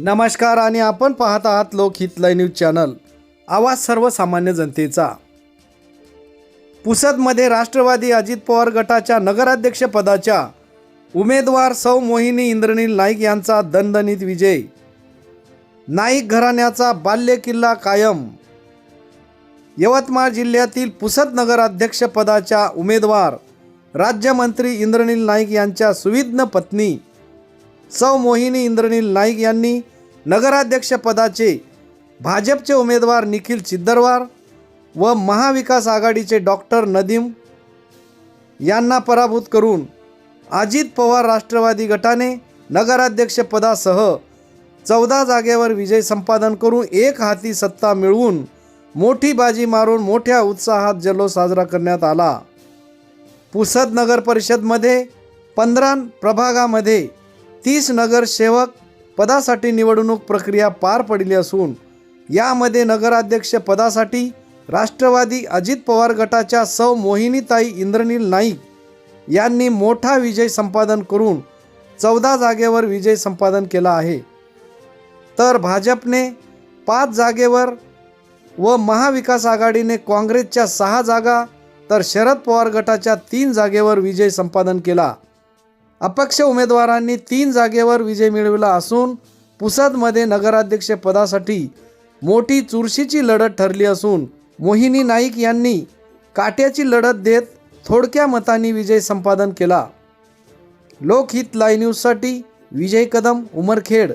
नमस्कार आणि आपण पाहत आहात लोकहित लाईव्ह न्यूज चॅनल, आवाज सर्वसामान्य जनतेचा। पुसदमध्ये राष्ट्रवादी अजित पवार गटाच्या नगराध्यक्षपदाच्या उमेदवार सौ मोहिनी इंद्रनील नाईक यांचा दणदणीत विजय। नाईक घराण्याचा बालेकिल्ला कायम। यवतमाळ जिल्ह्यातील पुसद नगराध्यक्षपदाच्या उमेदवार राज्यमंत्री इंद्रनील नाईक यांच्या सुविज्ञ पत्नी सौ मोहिनी इंद्रनील नाईक यांनी नगराध्यक्षपदाचे भाजपचे उमेदवार निखिल चिद्दरवार व महाविकास आघाडीचे डॉक्टर नदीम यांना पराभूत करून अजित पवार राष्ट्रवादी गटाने नगराध्यक्षपदासह 14 जागेवर विजय संपादन करून एक हाती सत्ता मिळवून मोठी बाजी मारून मोठ्या उत्साहात जल्लोष साजरा करण्यात आला। पुसद नगर परिषदमध्ये 15 प्रभागामध्ये 30 नगरसेवक पदासाठी निवडणूक प्रक्रिया पार पडली असून यामध्ये नगराध्यक्ष पदासाठी राष्ट्रवादी अजित पवार गटाच्या सौ मोहिनीताई इंद्रनील नाईक यांनी मोठा विजय संपादन करून 14 जागेवर विजय संपादन केला आहे, तर भाजपने 5 जागेवर व महाविकास आघाडीने काँग्रेसच्या 6 जागा तर शरद पवार गटाच्या 3 जागेवर विजय संपादन केला। अपक्ष उमेदवारांनी 3 जागेवर विजय मिळवला असून पुसदमध्ये नगराध्यक्ष पदासाठी मोठी चुरशीची लढत ठरली असून मोहिनी नाईक यांनी काट्याची लढत देत थोडक्या मतांनी विजय संपादन केला। लोकहित लाईव्ह न्यूजसाठी विजय कदम, उमरखेड।